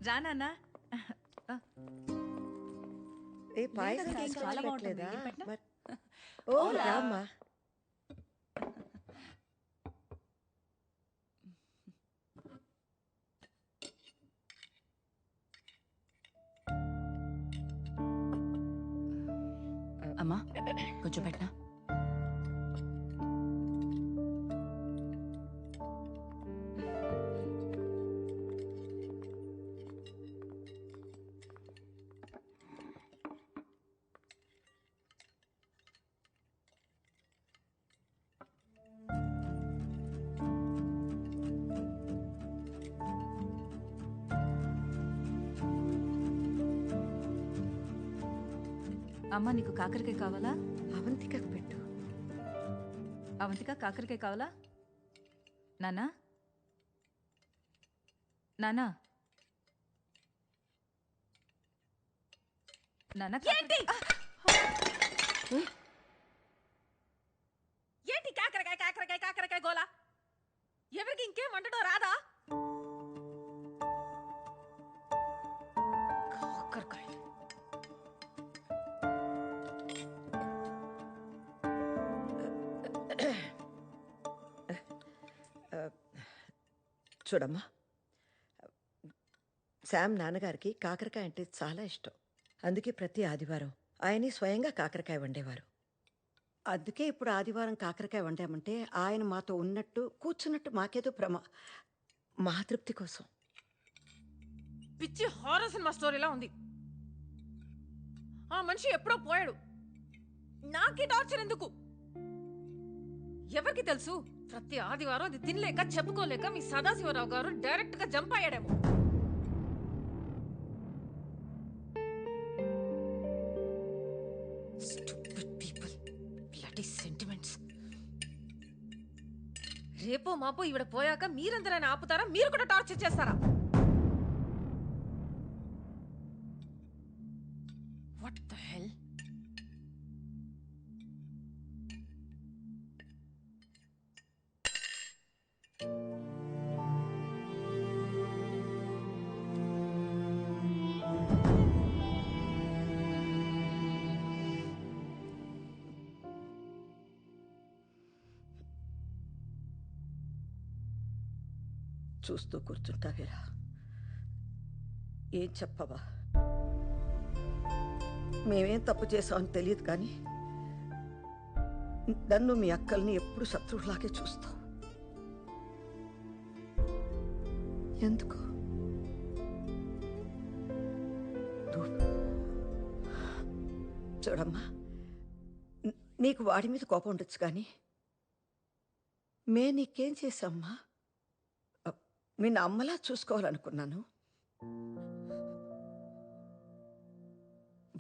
రానా ఏ పాయసం లేదు, చాలా బాగుంటుంది. తీసుకోవట్లేదా? నేను పెట్టనా? ఓ రామ్మా. అమ్మా కొంచెం పెట్టనా? అమ్మా నీకు కాకరకాయ కావాలా? అవంతికకు పెట్టు. అవంతిక కాకరకాయ కావాలా? నానా నానా నానా ఏంటి ఏంటి కాకరకాయ కాకరకాయ కాకరకాయ గోలా? ఎవరికి ఇంకేం వండడం రాదా? కాకరకాయ చూడమ్మా, శామ్ నాన్నగారికి కాకరకాయ అంటే చాలా ఇష్టం. అందుకే ప్రతి ఆదివారం ఆయనే స్వయంగా కాకరకాయ వండేవారు. అందుకే ఇప్పుడు ఆదివారం కాకరకాయ వండామంటే ఆయన మాతో ఉన్నట్టు కూర్చున్నట్టు మాకేదో మా తృప్తి కోసం. పిచ్చి హారర్ సినిమా స్టోరీలా ఉంది. ఆ మనిషి ఎప్పుడో పోయాడు. నాకే టార్చర్ ఎందుకు? ఎవరికి తెలుసు? ప్రతి ఆదివారం అది తినలేక చెప్పుకోలేక మీ సదాశివరావు గారు డైరెక్ట్ గా jump అయ్యాడేమో. Stupid people. Bloody sentiments. రేపో మాపో ఈవిడ పోయాక మీరందరైనా ఆపుతారా? మీరు కూడా టార్చర్ చేస్తారా? What the hell? చూస్తూ కూర్చుంటావేరా? ఏం చెప్పవా? మేమేం తప్పు చేసామని తెలియదు కానీ నన్ను మీ అక్కల్ని ఎప్పుడు శత్రువులాగే చూస్తావు. ఎందుకు? చూడమ్మా, నీకు వాడి మీద కోపం ఉండొచ్చు కానీ నీకేం చేశామ్మా? మీ అమ్మలా చూసుకోవాలనుకున్నాను.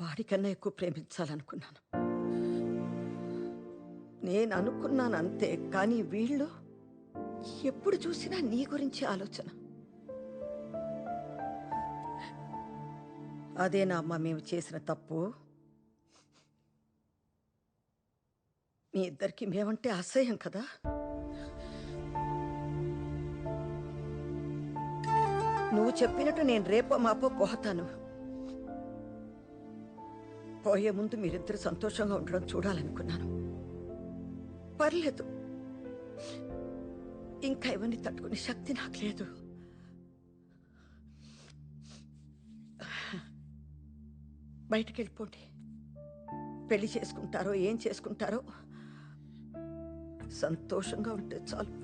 వాడికన్నా ఎక్కువ ప్రేమించాలనుకున్నాను. నేను అనుకున్నాను అంతే, కానీ వీళ్ళు ఎప్పుడు చూసినా నీ గురించి ఆలోచన. అదేనా అమ్మ మేము చేసిన తప్పు? మీ ఇద్దరికి మేమంటే అసహ్యం కదా? నువ్వు చెప్పినట్టు నేను రేపో మాపో పోతాను. పోయే ముందు మీరిద్దరు సంతోషంగా ఉండడం చూడాలనుకున్నాను. పర్లేదు, ఇంకా ఇవన్నీ తట్టుకునే శక్తి నాకు లేదు. బయటికి వెళ్ళిపోండి. పెళ్లి చేసుకుంటారో ఏం చేసుకుంటారో సంతోషంగా ఉంటే చాలు.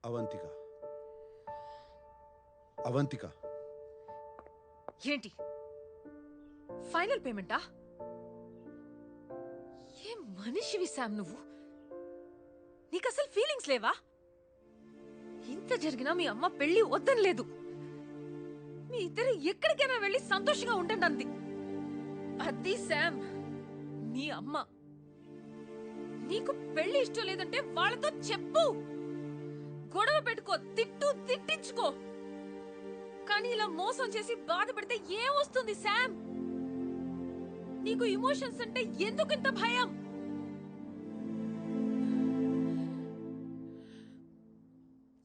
అవంతిక, అవంతిక, ఏంటి ఫైనల్ పేమెంటా? ఏం మనిషివి శామ్ నువ్వు? నీకు అసలు ఫీలింగ్స్ లేవా? ఇంత జరిగినా మీ అమ్మ పెళ్లి వద్దని లేదు. మీ ఇద్దరు ఎక్కడికైనా వెళ్ళి సంతోషంగా ఉండండి అంది. అది శామ్ నీ అమ్మ. నీకు పెళ్లి ఇష్టం లేదంటే వాళ్ళతో చెప్పు, గొడవ పెట్టుకో, తిట్టించుకో. కానీ ఇలా మోసం చేసి బాధ పెడితే ఏమొస్తుంది శామ్? నీకు ఇమోషన్స్ అంటే ఎందుకింత భయం?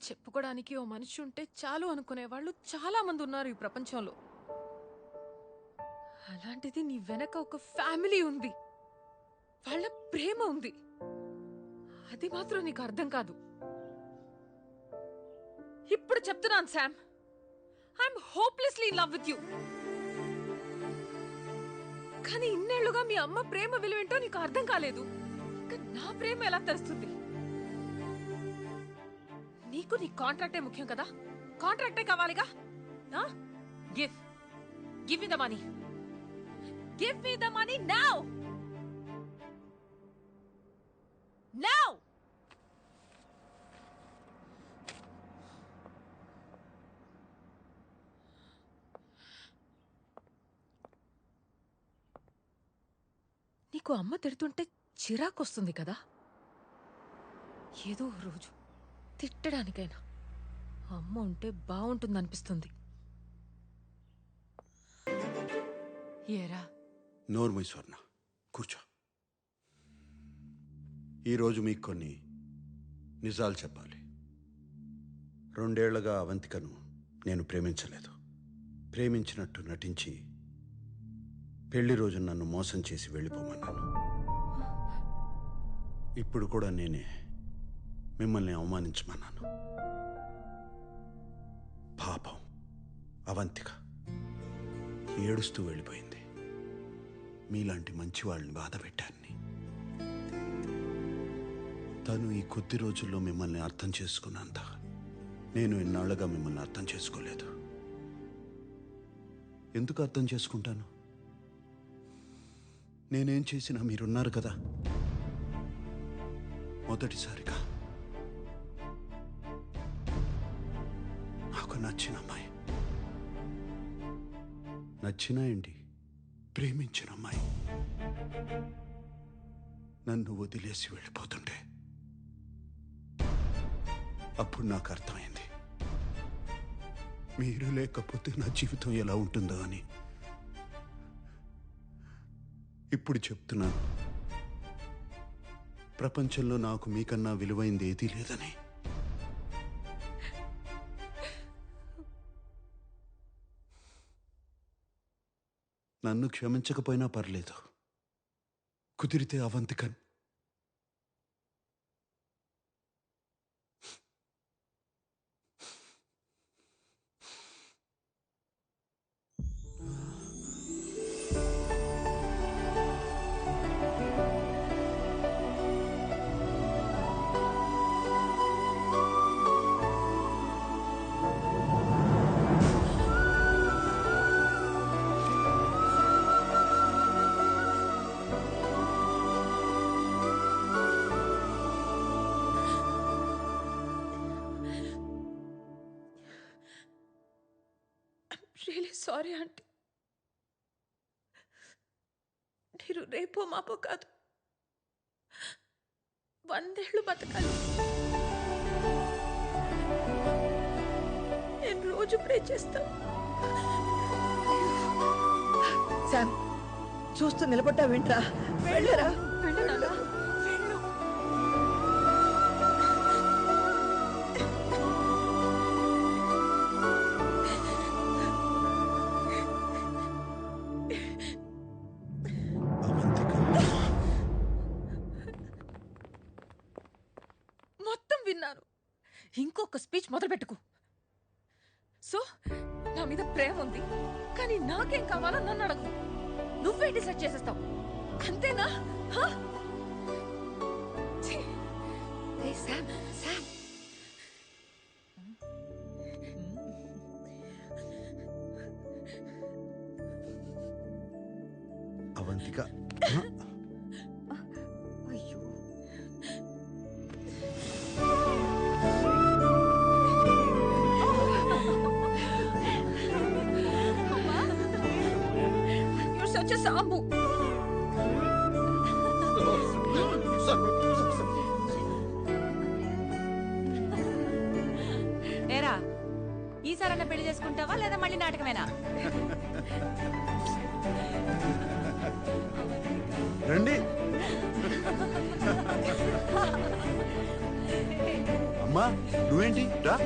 చెప్పుకోవడానికి ఓ మనిషి ఉంటే చాలు అనుకునే వాళ్ళు చాలా మంది ఉన్నారు ఈ ప్రపంచంలో. అలాంటిది నీ వెనక ఒక ఫ్యామిలీ ఉంది, వాళ్ళ ప్రేమ ఉంది. అది మాత్రం నీకు అర్థం కాదు. ఇప్పుడు చెప్తున్నాను Sam, I'm hopelessly in love with you. కానీ ఇన్నేళ్లుగా మీ అమ్మ ప్రేమ విలువేంటో నీకు అర్థం కాలేదు. ఇంకా నా ప్రేమ ఎలా తెలుస్తుంది? నీకు నీ కాంట్రాక్టే ముఖ్యం కదా? కాంట్రాక్టే కావాలిగా. Give me the money. Give me the money now. Now. నీకు అమ్మ తిడుతుంటే చిరాకొస్తుంది కదా? ఏదో రోజు తిట్టడానికైనా అమ్మ ఉంటే బాగుంటుందనిపిస్తుంది. ఏరా? నోర్మై స్వర్ణ, కూర్చో. ఈరోజు మీకు కొన్ని నిజాలు చెప్పాలి. 2 ఏళ్లుగా అవంతికను నేను ప్రేమించలేదు. ప్రేమించినట్టు నటించి పెళ్లి రోజు నన్ను మోసం చేసి వెళ్ళిపోమన్నాను. ఇప్పుడు కూడా నేనే మిమ్మల్ని అవమానించమన్నాను. పాపం అవంతిక ఏడుస్తూ వెళ్ళిపోయింది. మీలాంటి మంచి వాళ్ళని బాధ పెట్టాన్ని. తను ఈ కొద్ది రోజుల్లో మిమ్మల్ని అర్థం చేసుకున్నంత నేను ఇన్నాళ్లుగా మిమ్మల్ని అర్థం చేసుకోలేదు. ఎందుకు అర్థం చేసుకుంటాను? నేనేం చేసినా మీరున్నారు కదా. మొదటిసారిగా నాకు నచ్చిన అమ్మాయి, నచ్చినా ఏంటి, ప్రేమించిన అమ్మాయి నన్ను వదిలేసి వెళ్ళిపోతుంటే అప్పుడు నాకు అర్థమైంది, మీరు లేకపోతే నా జీవితం ఎలా ఉంటుందో అని. ఇప్పుడు చెప్తున్నాను, ప్రపంచంలో నాకు మీకన్నా విలువైంది ఏదీ లేదని. నన్ను క్షమించకపోయినా పర్లేదు, కుదిరితే అవంతికన్ రియలీ సారీ ఆంటీ. మీరు రేపో మాపో కాదు, 100 ఏళ్ళు బతకాలి. నేను రోజు ప్రే చేస్తాను. శామ్, చూస్తూ నిలబడ్డా వింట్రా. వెళ్ళరా. వెళ్ళు నాన్న, వెళ్ళు. మొత్తం విన్నాను. ఇంకొక స్పీచ్ మొదలు పెట్టుకో. సో నా మీద ప్రేమ ఉంది, కానీ నాకేం కావాలో నన్ను అడగు. నువ్వే డిసైడ్ చేసేస్తావు, అంతేనా? శామ్, శామ్, అవంతిక ఇంకొకసారన్నా పెళ్లి చేసుకుంటావా లేదా మళ్ళీ నాటకమేనా? రండి. అమ్మా నువ్వేంటి రా.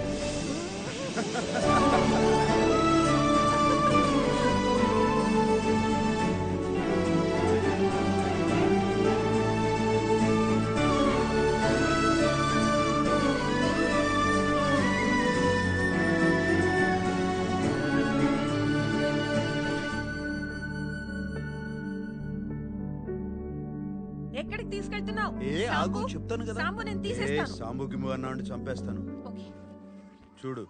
ఎక్కడికి తీసుకెళ్తున్నావు? ఏ ఆగు చెప్తాను కదా. సాంబు నేను ఏ తీసేస్తాను. సాంబుకి అన్నాడు చంపేస్తాను. ఓకే. చూడు